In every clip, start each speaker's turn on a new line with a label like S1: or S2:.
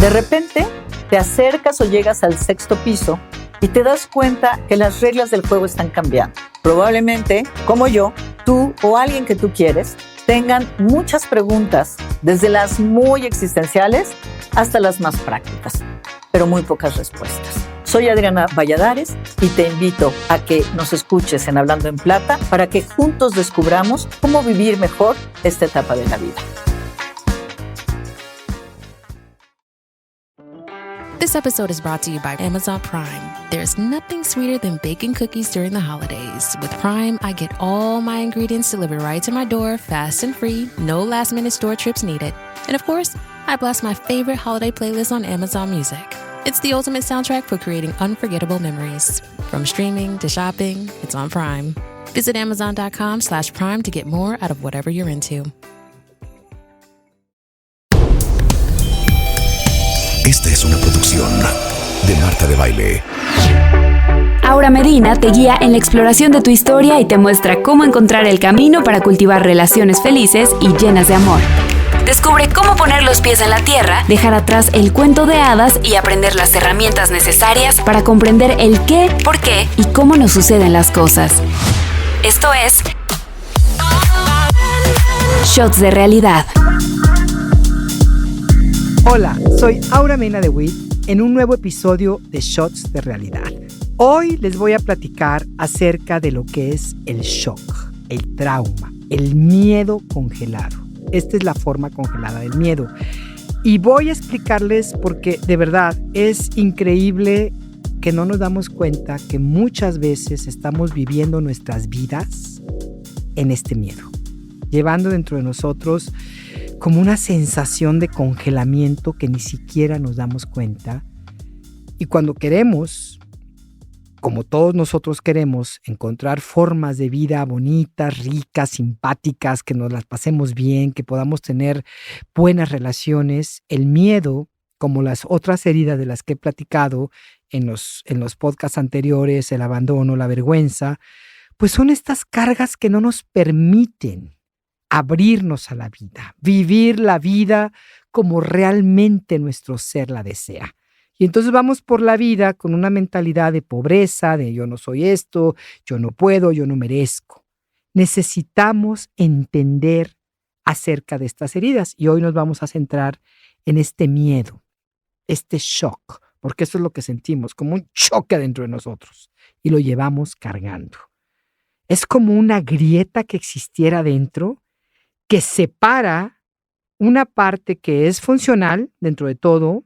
S1: De repente, te acercas o llegas al sexto piso y te das cuenta que las reglas del juego están cambiando. Probablemente, como yo, tú o alguien que tú quieres, tengan muchas preguntas, desde las muy existenciales hasta las más prácticas, pero muy pocas respuestas. Soy Adriana Valladares y te invito a que nos escuches en Hablando en Plata para que juntos descubramos cómo vivir mejor esta etapa de la vida.
S2: This episode is brought to you by Amazon Prime. There's nothing sweeter than baking cookies during the holidays. With Prime, I get all my ingredients delivered right to my door, fast and free, no last-minute store trips needed. And of course, I blast my favorite holiday playlist on Amazon Music. It's the ultimate soundtrack for creating unforgettable memories. From streaming to shopping, it's on Prime. Visit Amazon.com/Prime to get more out of whatever you're into.
S3: Esta es una producción de Marta de Baile.
S4: Aura Medina te guía en la exploración de tu historia y te muestra cómo encontrar el camino para cultivar relaciones felices y llenas de amor. Descubre cómo poner los pies en la tierra, dejar atrás el cuento de hadas y aprender las herramientas necesarias para comprender el qué, por qué y cómo nos suceden las cosas. Esto es Shots de Realidad.
S5: Hola, soy Aura Medina de Witt en un nuevo episodio de Shots de Realidad. Hoy les voy a platicar acerca de lo que es el shock, el trauma, el miedo congelado. Esta es la forma congelada del miedo. Y voy a explicarles porque de verdad es increíble que no nos damos cuenta que muchas veces estamos viviendo nuestras vidas en este miedo, llevando dentro de nosotros como una sensación de congelamiento que ni siquiera nos damos cuenta. Y cuando queremos, como todos nosotros queremos, encontrar formas de vida bonitas, ricas, simpáticas, que nos las pasemos bien, que podamos tener buenas relaciones, el miedo, como las otras heridas de las que he platicado en los podcasts anteriores, el abandono, la vergüenza, pues son estas cargas que no nos permiten abrirnos a la vida, vivir la vida como realmente nuestro ser la desea. Y entonces vamos por la vida con una mentalidad de pobreza, de yo no soy esto, yo no puedo, yo no merezco. Necesitamos entender acerca de estas heridas y hoy nos vamos a centrar en este miedo, este shock, porque eso es lo que sentimos, como un choque dentro de nosotros y lo llevamos cargando. Es como una grieta que existiera dentro que separa una parte que es funcional dentro de todo,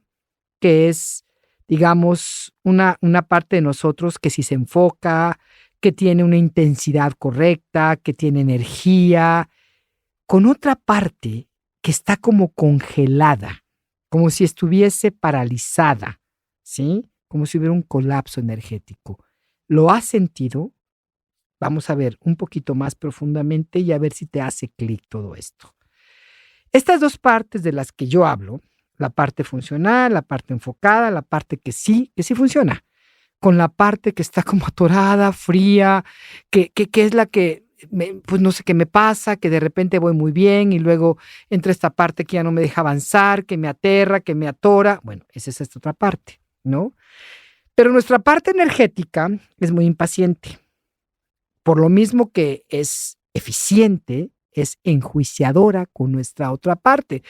S5: que es, digamos, una parte de nosotros que si se enfoca, que tiene una intensidad correcta, que tiene energía, con otra parte que está como congelada, como si estuviese paralizada, ¿sí? Como si hubiera un colapso energético. ¿Lo has sentido? Vamos a ver un poquito más profundamente y a ver si te hace clic todo esto. Estas dos partes de las que yo hablo, la parte funcional, la parte enfocada, la parte que sí funciona, con la parte que está como atorada, fría, que es la que, pues no sé qué me pasa, que de repente voy muy bien y luego entra esta parte que ya no me deja avanzar, que me aterra, que me atora. Bueno, esa es esta otra parte, ¿no? Pero nuestra parte energética es muy impaciente. Por lo mismo que es eficiente, es enjuiciadora con nuestra otra parte,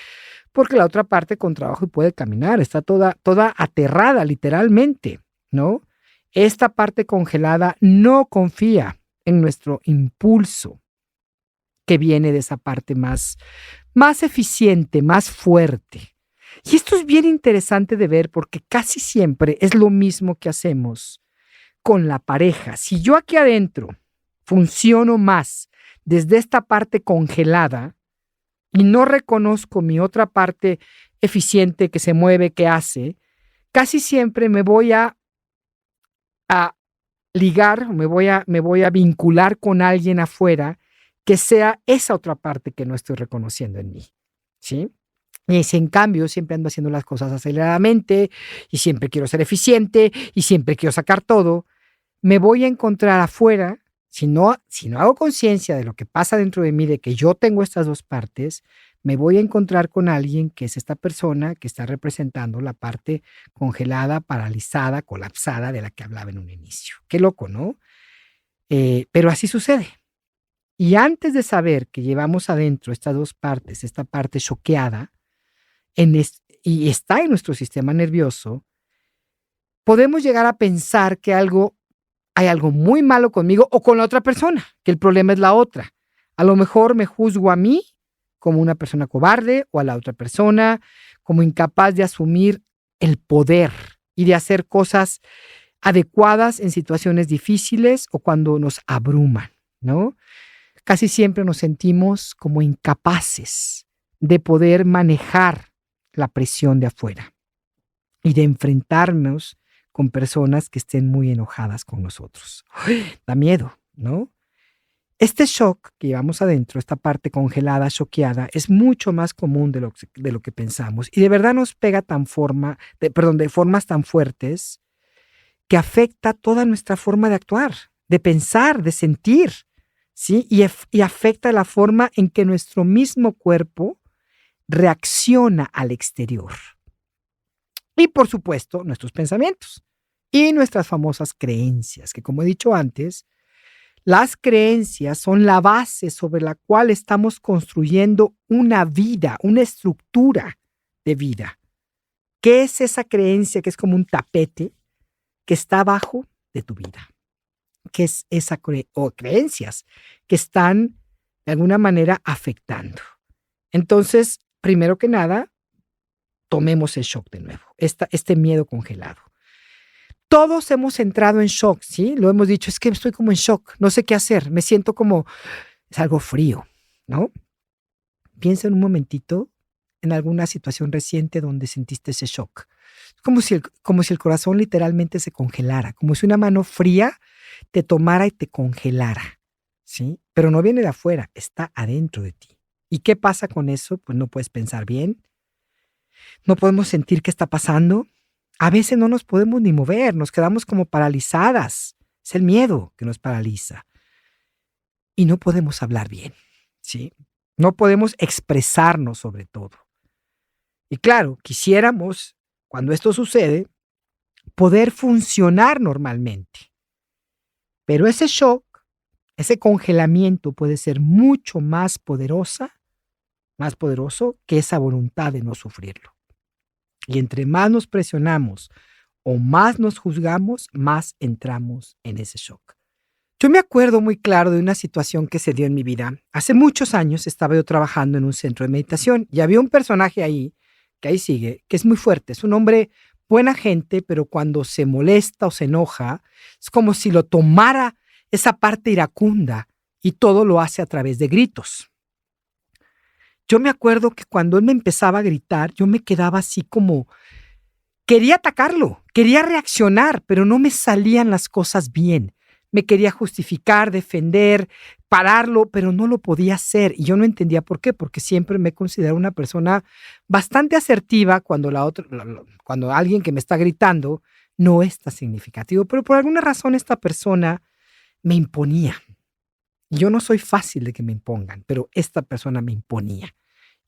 S5: porque la otra parte con trabajo puede caminar, está toda aterrada literalmente, ¿no? Esta parte congelada no confía en nuestro impulso que viene de esa parte más eficiente, más fuerte. Y esto es bien interesante de ver porque casi siempre es lo mismo que hacemos con la pareja. Si yo aquí adentro funciono más desde esta parte congelada y no reconozco mi otra parte eficiente que se mueve, que hace, casi siempre me voy a ligar, me voy a vincular con alguien afuera que sea esa otra parte que no estoy reconociendo en mí, ¿sí? Y si en cambio siempre ando haciendo las cosas aceleradamente y siempre quiero ser eficiente y siempre quiero sacar todo, me voy a encontrar afuera. Si no hago conciencia de lo que pasa dentro de mí, de que yo tengo estas dos partes, me voy a encontrar con alguien que es esta persona que está representando la parte congelada, paralizada, colapsada de la que hablaba en un inicio. Qué loco, ¿no? Pero así sucede. Y antes de saber que llevamos adentro estas dos partes, esta parte choqueada, y está en nuestro sistema nervioso, podemos llegar a pensar que hay algo muy malo conmigo o con la otra persona, que el problema es la otra. A lo mejor me juzgo a mí como una persona cobarde o a la otra persona como incapaz de asumir el poder y de hacer cosas adecuadas en situaciones difíciles o cuando nos abruman, ¿no? Casi siempre nos sentimos como incapaces de poder manejar la presión de afuera y de enfrentarnos con personas que estén muy enojadas con nosotros. Da miedo, ¿no? Este shock que llevamos adentro, esta parte congelada, choqueada, es mucho más común de lo que pensamos y de verdad nos pega de formas tan fuertes que afecta toda nuestra forma de actuar, de pensar, de sentir, ¿sí? Y afecta la forma en que nuestro mismo cuerpo reacciona al exterior. Y por supuesto, nuestros pensamientos y nuestras famosas creencias, que como he dicho antes, las creencias son la base sobre la cual estamos construyendo una vida, una estructura de vida. ¿Qué es esa creencia que es como un tapete que está abajo de tu vida? ¿Qué es esa creencias que están de alguna manera afectando? Entonces, primero que nada, tomemos el shock de nuevo, este miedo congelado. Todos hemos entrado en shock, ¿sí? Lo hemos dicho, es que estoy como en shock, no sé qué hacer, me siento como, es algo frío, ¿no? Piensa en un momentito en alguna situación reciente donde sentiste ese shock. Como si el corazón literalmente se congelara, como si una mano fría te tomara y te congelara, ¿sí? Pero no viene de afuera, está adentro de ti. ¿Y qué pasa con eso? Pues no puedes pensar bien, no podemos sentir qué está pasando. A veces no nos podemos ni mover, nos quedamos como paralizadas. Es el miedo que nos paraliza. Y no podemos hablar bien, ¿sí? No podemos expresarnos sobre todo. Y claro, quisiéramos, cuando esto sucede, poder funcionar normalmente. Pero ese shock, ese congelamiento puede ser mucho más poderoso que esa voluntad de no sufrirlo. Y entre más nos presionamos o más nos juzgamos, más entramos en ese shock. Yo me acuerdo muy claro de una situación que se dio en mi vida. Hace muchos años estaba yo trabajando en un centro de meditación y había un personaje ahí, que ahí sigue, que es muy fuerte. Es un hombre buena gente, pero cuando se molesta o se enoja, es como si lo tomara esa parte iracunda y todo lo hace a través de gritos. Yo me acuerdo que cuando él me empezaba a gritar, yo me quedaba así como, quería atacarlo, quería reaccionar, pero no me salían las cosas bien. Me quería justificar, defender, pararlo, pero no lo podía hacer. Y yo no entendía por qué, porque siempre me he considerado una persona bastante asertiva cuando alguien que me está gritando no es tan significativo. Pero por alguna razón esta persona me imponía. Yo no soy fácil de que me impongan, pero esta persona me imponía.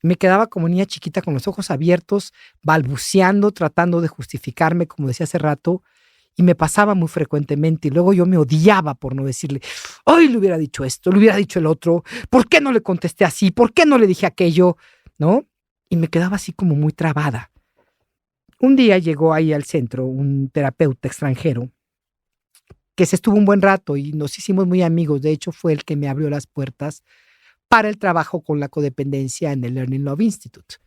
S5: Me quedaba como niña chiquita con los ojos abiertos, balbuceando, tratando de justificarme, como decía hace rato, y me pasaba muy frecuentemente. Y luego yo me odiaba por no decirle, ¡ay, le hubiera dicho esto, le hubiera dicho el otro! ¿Por qué no le contesté así? ¿Por qué no le dije aquello? ¿No? Y me quedaba así como muy trabada. Un día llegó ahí al centro un terapeuta extranjero que se estuvo un buen rato y nos hicimos muy amigos. De hecho, fue el que me abrió las puertas para el trabajo con la codependencia en el Learning Love Institute,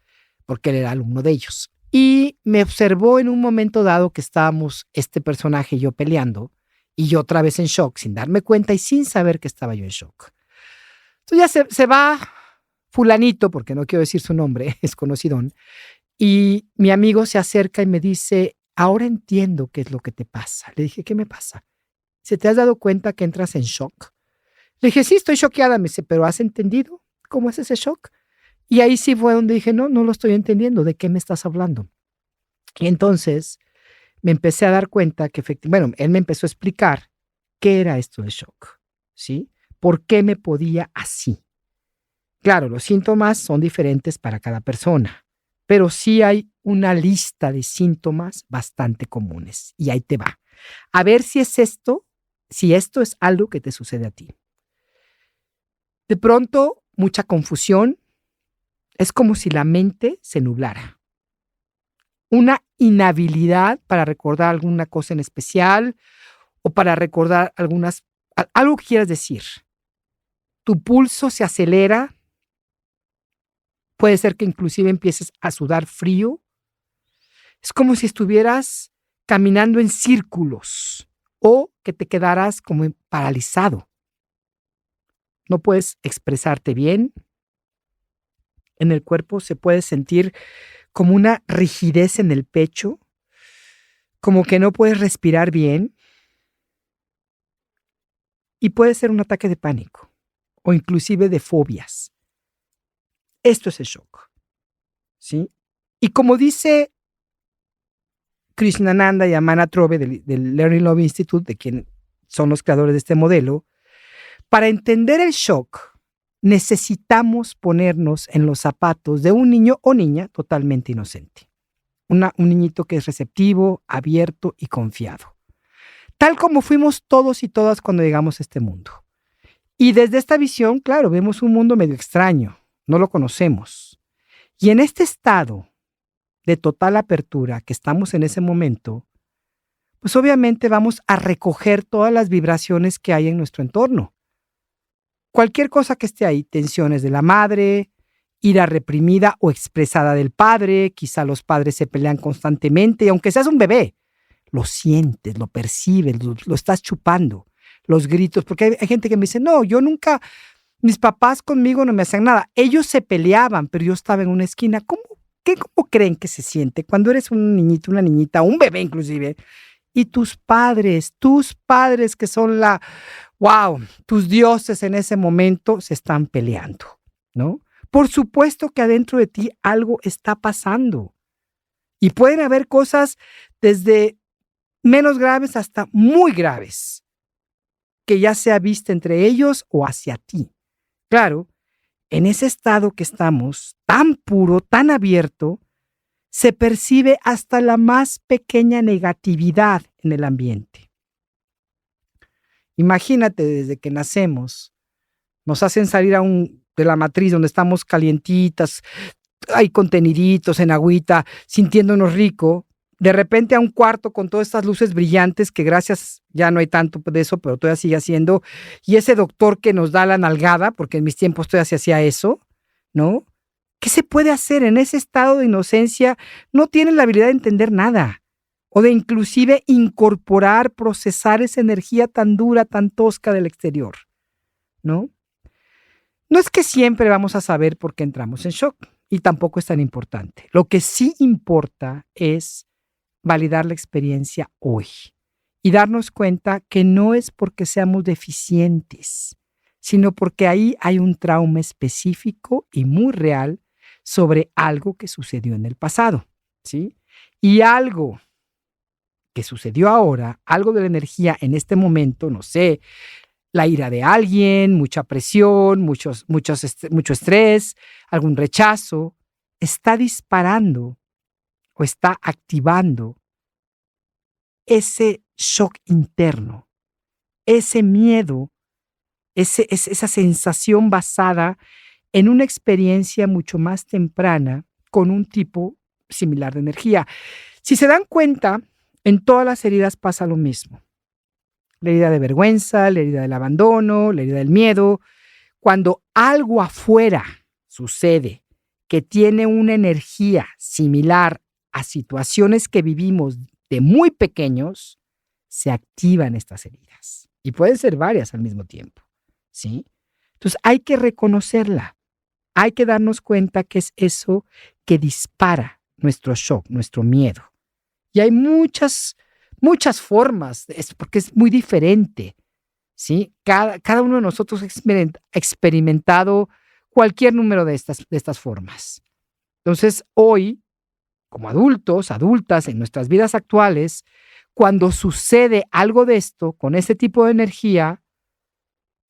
S5: porque él era alumno de ellos. Y me observó en un momento dado que estábamos este personaje y yo peleando, y yo otra vez en shock, sin darme cuenta y sin saber que estaba yo en shock. Entonces ya se va fulanito, porque no quiero decir su nombre, es conocidón, y mi amigo se acerca y me dice, ahora entiendo qué es lo que te pasa. Le dije, ¿qué me pasa? ¿Se te has dado cuenta que entras en shock? Le dije, sí, estoy choqueada. Me dice, ¿pero has entendido cómo es ese shock? Y ahí sí fue donde dije, no lo estoy entendiendo. ¿De qué me estás hablando? Y entonces me empecé a dar cuenta que él me empezó a explicar qué era esto de shock, ¿sí? ¿Por qué me podía así? Claro, los síntomas son diferentes para cada persona, pero sí hay una lista de síntomas bastante comunes. Y ahí te va. A ver si esto es algo que te sucede a ti. De pronto, mucha confusión. Es como si la mente se nublara. Una inhabilidad para recordar alguna cosa en especial o para recordar algo que quieras decir. Tu pulso se acelera. Puede ser que inclusive empieces a sudar frío. Es como si estuvieras caminando en círculos o que te quedaras como paralizado. No puedes expresarte bien. En el cuerpo se puede sentir como una rigidez en el pecho, como que no puedes respirar bien. Y puede ser un ataque de pánico o inclusive de fobias. Esto es el shock, ¿sí? Y como dice Krishnananda y Amana Trove del Learning Love Institute, de quien son los creadores de este modelo, para entender el shock necesitamos ponernos en los zapatos de un niño o niña totalmente inocente. Un niñito que es receptivo, abierto y confiado. Tal como fuimos todos y todas cuando llegamos a este mundo. Y desde esta visión, claro, vemos un mundo medio extraño, no lo conocemos. Y en este estado de total apertura que estamos en ese momento, pues obviamente vamos a recoger todas las vibraciones que hay en nuestro entorno. Cualquier cosa que esté ahí, tensiones de la madre, ira reprimida o expresada del padre, quizá los padres se pelean constantemente, y aunque seas un bebé, lo sientes, lo percibes, lo estás chupando, los gritos, porque hay gente que me dice, no, yo nunca, mis papás conmigo no me hacían nada, ellos se peleaban, pero yo estaba en una esquina. ¿Cómo creen que se siente cuando eres un niñito, una niñita, un bebé inclusive, y tus padres que son tus dioses en ese momento se están peleando, ¿no? Por supuesto que adentro de ti algo está pasando. Y pueden haber cosas desde menos graves hasta muy graves, que ya sea vista entre ellos o hacia ti. Claro, en ese estado que estamos, tan puro, tan abierto, se percibe hasta la más pequeña negatividad en el ambiente. Imagínate, desde que nacemos, nos hacen salir de la matriz donde estamos calientitas, hay conteniditos en agüita, sintiéndonos rico, de repente a un cuarto con todas estas luces brillantes que gracias ya no hay tanto de eso, pero todavía sigue haciendo, y ese doctor que nos da la nalgada, porque en mis tiempos todavía se hacía eso, ¿no? ¿Qué se puede hacer en ese estado de inocencia? No tienen la habilidad de entender nada, o de inclusive incorporar, procesar esa energía tan dura, tan tosca del exterior, ¿no? No es que siempre vamos a saber por qué entramos en shock, y tampoco es tan importante. Lo que sí importa es validar la experiencia hoy y darnos cuenta que no es porque seamos deficientes, sino porque ahí hay un trauma específico y muy real sobre algo que sucedió en el pasado, ¿sí? Y algo que sucedió ahora, algo de la energía en este momento, no sé, la ira de alguien, mucha presión, mucho estrés, algún rechazo, está disparando o está activando ese shock interno, ese miedo, esa sensación basada en una experiencia mucho más temprana con un tipo similar de energía. Si se dan cuenta, en todas las heridas pasa lo mismo. La herida de vergüenza, la herida del abandono, la herida del miedo. Cuando algo afuera sucede que tiene una energía similar a situaciones que vivimos de muy pequeños, se activan estas heridas. Y pueden ser varias al mismo tiempo, ¿sí? Entonces hay que reconocerla. Hay que darnos cuenta que es eso que dispara nuestro shock, nuestro miedo. Y hay muchas formas, porque es muy diferente, ¿sí? Cada uno de nosotros ha experimentado cualquier número de estas formas. Entonces, hoy, como adultos, adultas, en nuestras vidas actuales, cuando sucede algo de esto, con este tipo de energía,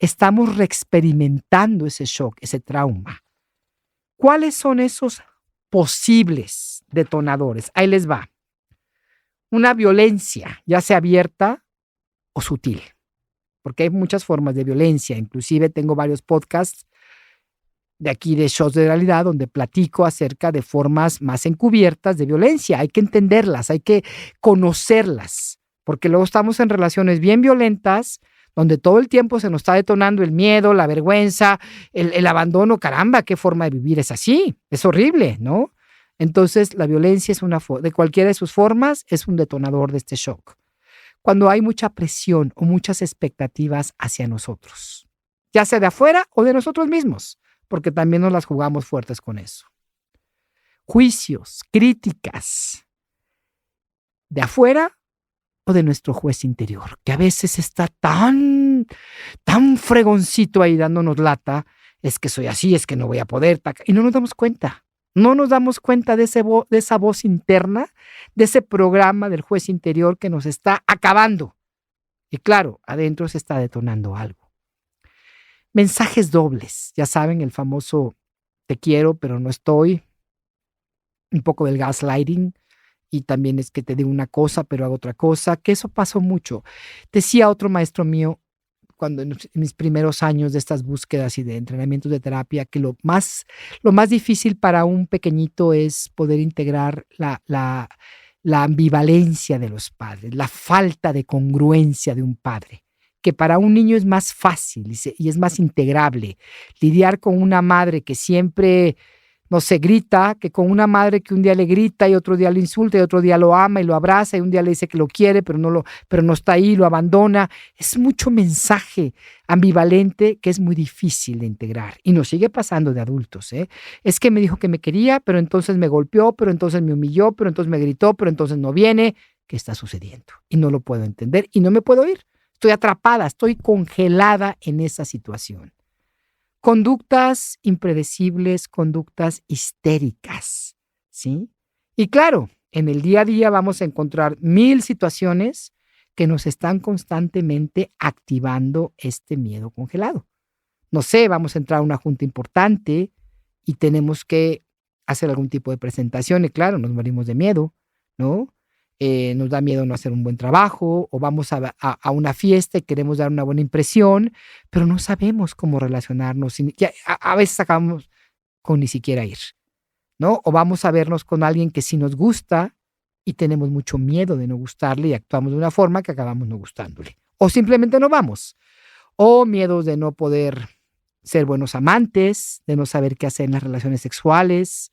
S5: estamos reexperimentando ese shock, ese trauma. ¿Cuáles son esos posibles detonadores? Ahí les va. Una violencia, ya sea abierta o sutil, porque hay muchas formas de violencia. Inclusive tengo varios podcasts de aquí de Shots de Realidad donde platico acerca de formas más encubiertas de violencia. Hay que entenderlas, hay que conocerlas, porque luego estamos en relaciones bien violentas donde todo el tiempo se nos está detonando el miedo, la vergüenza, el abandono. Caramba, ¿qué forma de vivir es así? Es horrible, ¿no? Entonces, la violencia es de cualquiera de sus formas, es un detonador de este shock. Cuando hay mucha presión o muchas expectativas hacia nosotros, ya sea de afuera o de nosotros mismos, porque también nos las jugamos fuertes con eso. Juicios, críticas, de afuera o de nuestro juez interior, que a veces está tan fregoncito ahí dándonos lata, es que soy así, es que no voy a poder, y no nos damos cuenta. No nos damos cuenta de esa voz interna, de ese programa del juez interior que nos está acabando. Y claro, adentro se está detonando algo. Mensajes dobles, ya saben, el famoso te quiero, pero no estoy. Un poco del gaslighting. Y también es que te digo una cosa, pero hago otra cosa, que eso pasó mucho. Decía otro maestro mío, cuando en mis primeros años de estas búsquedas y de entrenamientos de terapia, que lo más difícil para un pequeñito es poder integrar la ambivalencia de los padres, la falta de congruencia de un padre, que para un niño es más fácil y es más integrable lidiar con una madre que siempre, no se grita, que con una madre que un día le grita y otro día le insulta y otro día lo ama y lo abraza y un día le dice que lo quiere, pero no está ahí, lo abandona. Es mucho mensaje ambivalente que es muy difícil de integrar y nos sigue pasando de adultos, ¿eh? Es que me dijo que me quería, pero entonces me golpeó, pero entonces me humilló, pero entonces me gritó, pero entonces no viene. ¿Qué está sucediendo? Y no lo puedo entender y no me puedo ir. Estoy atrapada, estoy congelada en esa situación. Conductas impredecibles, conductas histéricas, ¿sí? Y claro, en el día a día vamos a encontrar 1000 situaciones que nos están constantemente activando este miedo congelado. No sé, vamos a entrar a una junta importante y tenemos que hacer algún tipo de presentación y claro, nos morimos de miedo, ¿no? Nos da miedo no hacer un buen trabajo, o vamos a una fiesta y queremos dar una buena impresión, pero no sabemos cómo relacionarnos. A veces acabamos con ni siquiera ir, ¿no? O vamos a vernos con alguien que sí nos gusta y tenemos mucho miedo de no gustarle y actuamos de una forma que acabamos no gustándole. O simplemente no vamos. O miedos de no poder ser buenos amantes, de no saber qué hacer en las relaciones sexuales,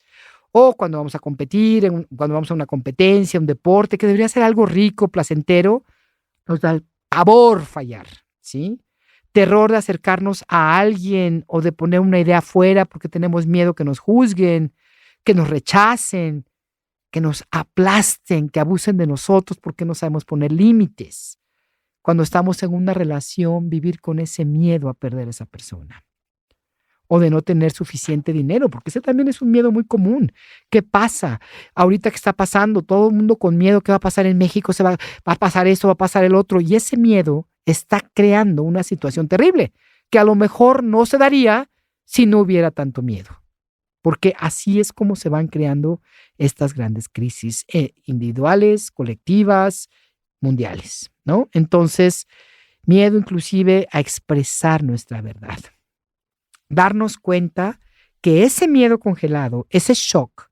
S5: o cuando vamos a competir, cuando vamos a una competencia, un deporte, que debería ser algo rico, placentero, nos da el pavor fallar, ¿sí? Terror de acercarnos a alguien o de poner una idea afuera porque tenemos miedo que nos juzguen, que nos rechacen, que nos aplasten, que abusen de nosotros porque no sabemos poner límites. Cuando estamos en una relación, vivir con ese miedo a perder a esa persona. O de no tener suficiente dinero, porque ese también es un miedo muy común. ¿Qué pasa? Ahorita que está pasando, todo el mundo con miedo, ¿qué va a pasar en México? Va a pasar esto, va a pasar el otro. Y ese miedo está creando una situación terrible, que a lo mejor no se daría si no hubiera tanto miedo. Porque así es como se van creando estas grandes crisis individuales, colectivas, mundiales, ¿no? Entonces, miedo inclusive a expresar nuestra verdad. Darnos cuenta que ese miedo congelado, ese shock,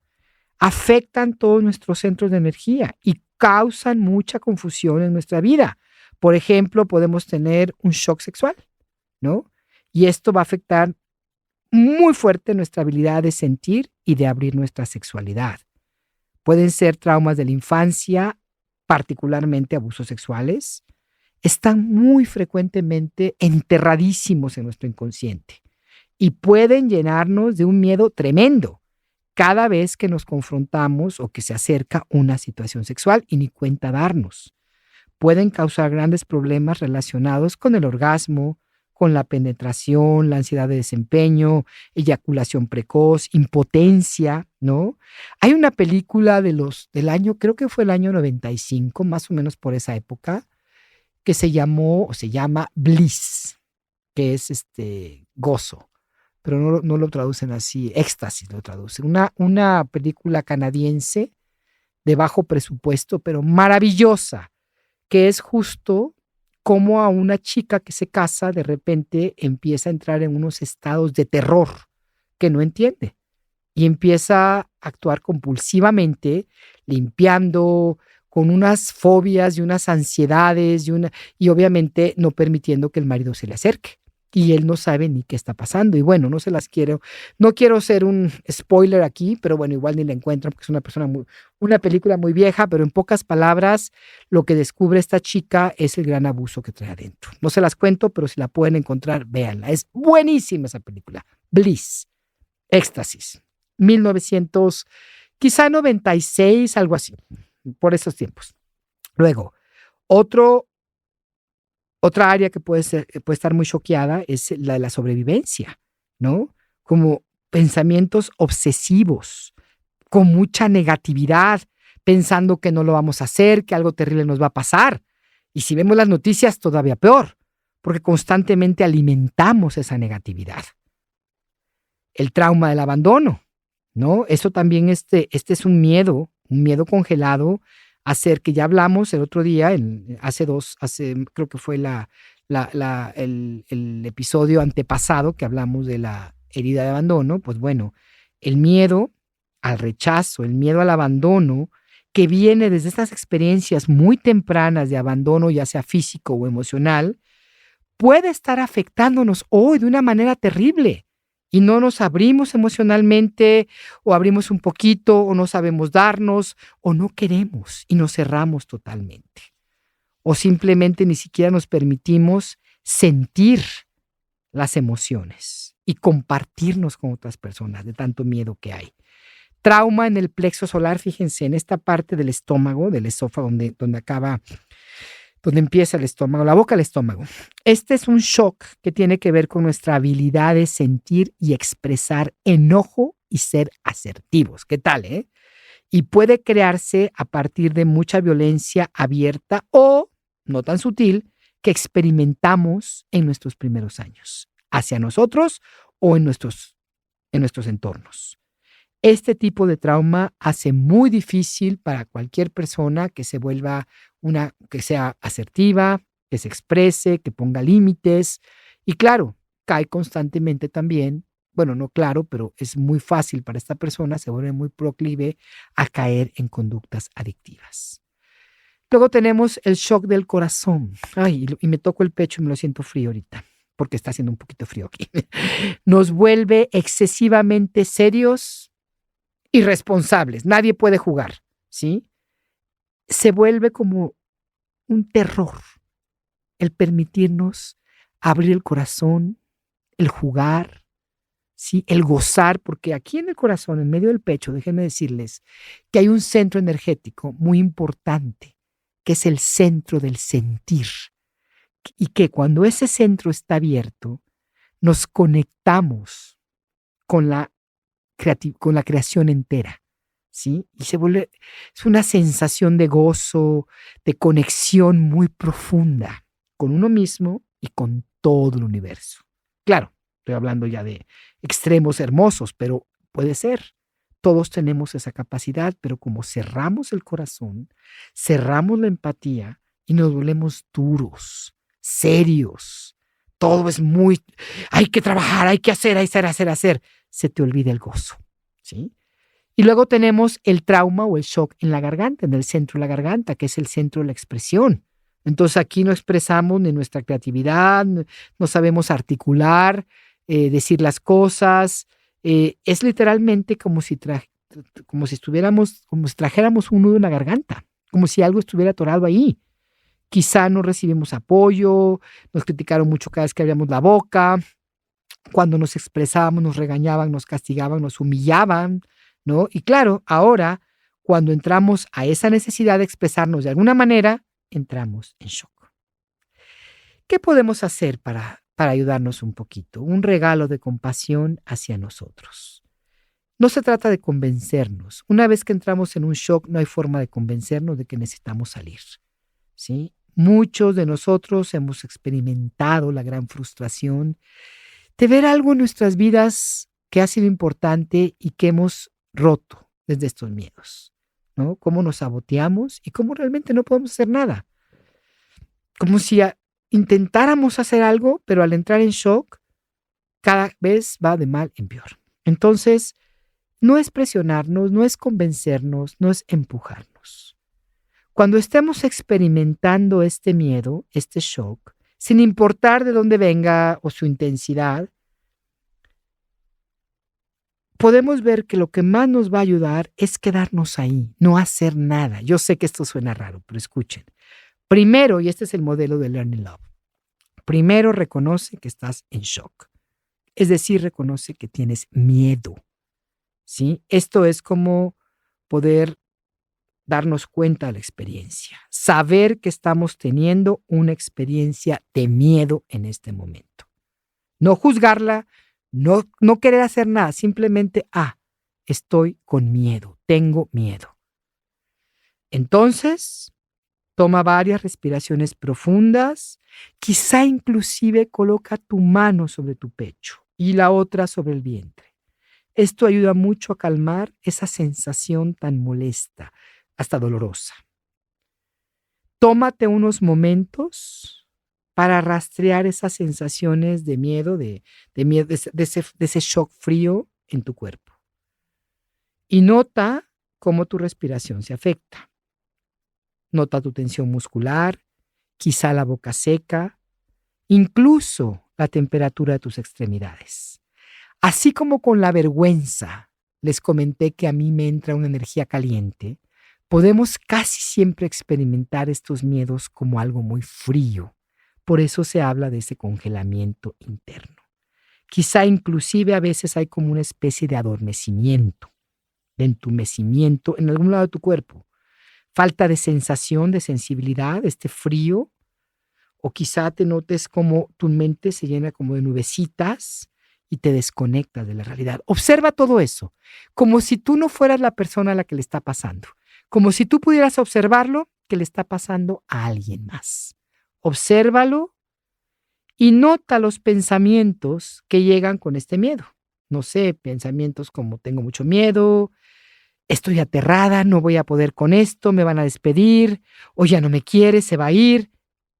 S5: afectan todos nuestros centros de energía y causan mucha confusión en nuestra vida. Por ejemplo, podemos tener un shock sexual, ¿no? Y esto va a afectar muy fuerte nuestra habilidad de sentir y de abrir nuestra sexualidad. Pueden ser traumas de la infancia, particularmente abusos sexuales. Están muy frecuentemente enterradísimos en nuestro inconsciente. Y pueden llenarnos de un miedo tremendo cada vez que nos confrontamos o que se acerca una situación sexual y ni cuenta darnos. Pueden causar grandes problemas relacionados con el orgasmo, con la penetración, la ansiedad de desempeño, eyaculación precoz, impotencia, ¿no? Hay una película del año, creo que fue el año 95, más o menos por esa época, que se llama Bliss. que es gozo, pero no lo traducen así, éxtasis lo traducen. Una película canadiense de bajo presupuesto, pero maravillosa, que es justo como a una chica que se casa de repente empieza a entrar en unos estados de terror que no entiende y empieza a actuar compulsivamente, limpiando con unas fobias y unas ansiedades y obviamente no permitiendo que el marido se le acerque. Y él no sabe ni qué está pasando. Y bueno, no quiero ser un spoiler aquí, pero bueno, igual ni la encuentran porque es una película muy vieja, pero en pocas palabras, lo que descubre esta chica es el gran abuso que trae adentro. No se las cuento, pero si la pueden encontrar, véanla. Es buenísima esa película. Bliss, Éxtasis, 1900, quizá 96, algo así, por esos tiempos. Luego, otra área que puede estar muy choqueada es la de la sobrevivencia, ¿no? Como pensamientos obsesivos, con mucha negatividad, pensando que no lo vamos a hacer, que algo terrible nos va a pasar. Y si vemos las noticias, todavía peor, porque constantemente alimentamos esa negatividad. El trauma del abandono, ¿no? Eso también, este es un miedo congelado hacer que ya hablamos el otro día, creo que fue el episodio antepasado que hablamos de la herida de abandono. Pues bueno, el miedo al rechazo, el miedo al abandono, que viene desde estas experiencias muy tempranas de abandono, ya sea físico o emocional, puede estar afectándonos hoy de una manera terrible. Y no nos abrimos emocionalmente, o abrimos un poquito, o no sabemos darnos, o no queremos y nos cerramos totalmente. O simplemente ni siquiera nos permitimos sentir las emociones y compartirnos con otras personas de tanto miedo que hay. Trauma en el plexo solar, fíjense, en esta parte del estómago, del esófago, donde empieza el estómago, la boca del estómago. Este es un shock que tiene que ver con nuestra habilidad de sentir y expresar enojo y ser asertivos. ¿Qué tal, Y puede crearse a partir de mucha violencia abierta o, no tan sutil, que experimentamos en nuestros primeros años, hacia nosotros o en nuestros entornos. Este tipo de trauma hace muy difícil para cualquier persona que que sea asertiva, que se exprese, que ponga límites. Y claro, cae constantemente también, bueno, no claro, pero es muy fácil para esta persona, se vuelve muy proclive a caer en conductas adictivas. Luego tenemos el shock del corazón. Ay, y me toco el pecho y me lo siento frío ahorita, porque está haciendo un poquito frío aquí. Nos vuelve excesivamente serios, irresponsables. Nadie puede jugar, ¿sí? Se vuelve como un terror el permitirnos abrir el corazón, el jugar, ¿sí? El gozar, porque aquí en el corazón, en medio del pecho, déjenme decirles que hay un centro energético muy importante, que es el centro del sentir, y que cuando ese centro está abierto, nos conectamos con la creación entera, ¿sí? Y es una sensación de gozo, de conexión muy profunda con uno mismo y con todo el universo. Claro, estoy hablando ya de extremos hermosos, pero puede ser. Todos tenemos esa capacidad, pero como cerramos el corazón, cerramos la empatía y nos volvemos duros, serios. Todo es hay que trabajar, hay que hacer, hacer. Se te olvida el gozo, ¿sí? Y luego tenemos el trauma o el shock en la garganta, en el centro de la garganta, que es el centro de la expresión. Entonces aquí no expresamos ni nuestra creatividad, no sabemos articular, decir las cosas. Es literalmente como si trajéramos un nudo en la garganta, como si algo estuviera atorado ahí. Quizá no recibimos apoyo, nos criticaron mucho cada vez que abríamos la boca. Cuando nos expresábamos, nos regañaban, nos castigaban, nos humillaban, ¿no? Y claro, ahora, cuando entramos a esa necesidad de expresarnos de alguna manera, entramos en shock. ¿Qué podemos hacer para ayudarnos un poquito? Un regalo de compasión hacia nosotros. No se trata de convencernos. Una vez que entramos en un shock, no hay forma de convencernos de que necesitamos salir, ¿sí? Muchos de nosotros hemos experimentado la gran frustración de ver algo en nuestras vidas que ha sido importante y que hemos roto desde estos miedos, ¿no? Cómo nos saboteamos y cómo realmente no podemos hacer nada. Como si intentáramos hacer algo, pero al entrar en shock, cada vez va de mal en peor. Entonces, no es presionarnos, no es convencernos, no es empujarnos. Cuando estemos experimentando este miedo, este shock, sin importar de dónde venga o su intensidad, podemos ver que lo que más nos va a ayudar es quedarnos ahí, no hacer nada. Yo sé que esto suena raro, pero escuchen. Primero, y este es el modelo de Learning Love, primero reconoce que estás en shock. Es decir, reconoce que tienes miedo, ¿sí? Esto es como poder darnos cuenta de la experiencia, saber que estamos teniendo una experiencia de miedo en este momento. No juzgarla, no querer hacer nada, simplemente, estoy con miedo, tengo miedo. Entonces, toma varias respiraciones profundas, quizá inclusive coloca tu mano sobre tu pecho y la otra sobre el vientre. Esto ayuda mucho a calmar esa sensación tan molesta, hasta dolorosa. Tómate unos momentos para rastrear esas sensaciones de miedo, de ese shock frío en tu cuerpo. Y nota cómo tu respiración se afecta. Nota tu tensión muscular, quizá la boca seca, incluso la temperatura de tus extremidades. Así como con la vergüenza, les comenté que a mí me entra una energía caliente, podemos casi siempre experimentar estos miedos como algo muy frío. Por eso se habla de ese congelamiento interno. Quizá inclusive a veces hay como una especie de adormecimiento, de entumecimiento en algún lado de tu cuerpo. Falta de sensación, de sensibilidad, este frío. O quizá te notes como tu mente se llena como de nubecitas y te desconectas de la realidad. Observa todo eso, como si tú no fueras la persona a la que le está pasando. Como si tú pudieras observarlo que le está pasando a alguien más. Obsérvalo y nota los pensamientos que llegan con este miedo. No sé, pensamientos como tengo mucho miedo, estoy aterrada, no voy a poder con esto, me van a despedir, o ya no me quiere, se va a ir.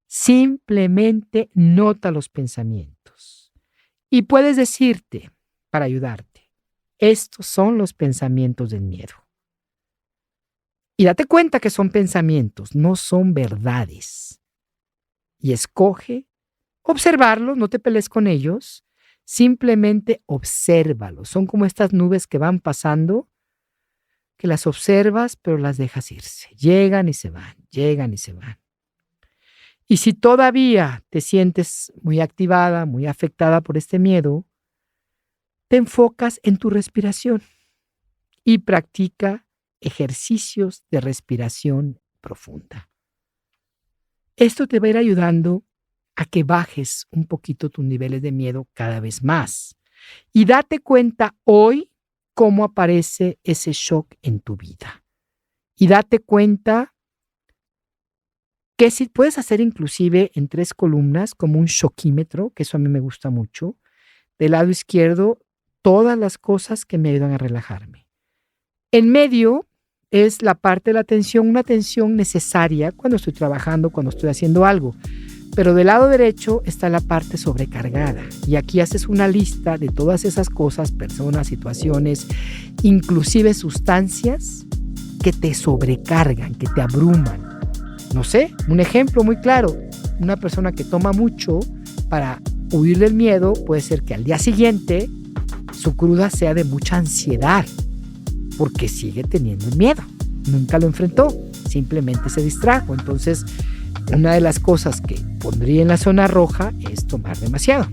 S5: Simplemente nota los pensamientos. Y puedes decirte, para ayudarte, estos son los pensamientos del miedo. Y date cuenta que son pensamientos, no son verdades. Y escoge observarlos, no te pelees con ellos, simplemente obsérvalos. Son como estas nubes que van pasando, que las observas, pero las dejas irse. Llegan y se van, llegan y se van. Y si todavía te sientes muy activada, muy afectada por este miedo, te enfocas en tu respiración y practica ejercicios de respiración profunda. Esto te va a ir ayudando a que bajes un poquito tus niveles de miedo cada vez más. Y date cuenta hoy cómo aparece ese shock en tu vida. Y date cuenta que si puedes hacer inclusive en 3 columnas como un shockímetro, que eso a mí me gusta mucho. Del lado izquierdo, todas las cosas que me ayudan a relajarme. En medio es la parte de la atención, una atención necesaria cuando estoy trabajando, cuando estoy haciendo algo. Pero del lado derecho está la parte sobrecargada. Y aquí haces una lista de todas esas cosas, personas, situaciones, inclusive sustancias que te sobrecargan, que te abruman. No sé, un ejemplo muy claro. Una persona que toma mucho para huir del miedo puede ser que al día siguiente su cruda sea de mucha ansiedad, porque sigue teniendo el miedo. Nunca lo enfrentó, simplemente se distrajo. Entonces, una de las cosas que pondría en la zona roja es tomar demasiado.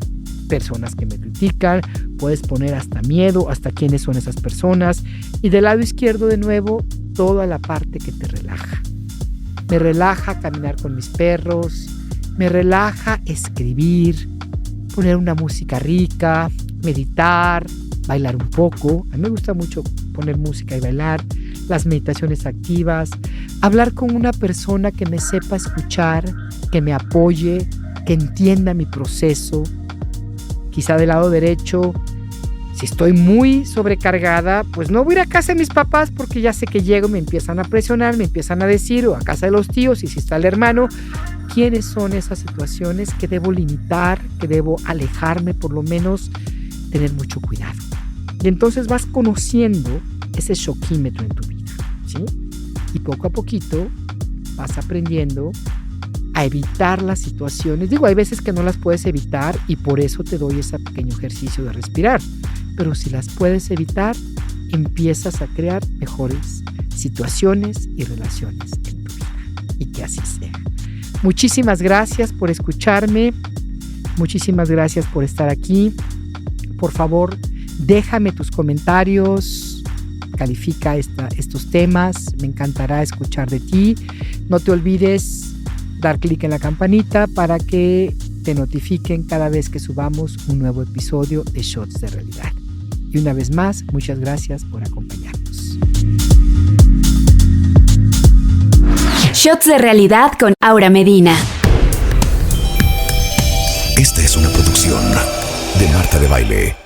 S5: Personas que me critican, puedes poner hasta miedo, hasta quiénes son esas personas. Y del lado izquierdo, de nuevo, toda la parte que te relaja. Me relaja caminar con mis perros, me relaja escribir, poner una música rica, meditar, bailar un poco. A mí me gusta mucho poner música y bailar. las meditaciones activas, hablar con una persona que me sepa escuchar, que me apoye, que entienda mi proceso. Quizá del lado derecho, si estoy muy sobrecargada, pues no voy a ir a casa de mis papás porque ya sé que llego, me empiezan a presionar, me empiezan a decir, o a casa de los tíos, y si está el hermano, ¿quiénes son esas situaciones que debo limitar, que debo alejarme, por lo menos tener mucho cuidado? Y entonces vas conociendo ese shockímetro en tu vida, ¿sí? Y poco a poquito vas aprendiendo a evitar las situaciones. Digo, hay veces que no las puedes evitar y por eso te doy ese pequeño ejercicio de respirar. Pero si las puedes evitar, empiezas a crear mejores situaciones y relaciones en tu vida. Y que así sea. Muchísimas gracias por escucharme. Muchísimas gracias por estar aquí. Por favor, déjame tus comentarios. Califica estos temas. Me encantará escuchar de ti. No te olvides dar clic en la campanita para que te notifiquen cada vez que subamos un nuevo episodio de Shots de Realidad. Y una vez más, muchas gracias por acompañarnos.
S4: Shots de Realidad con Aura Medina.
S3: Esta es una producción de Marta de Baile.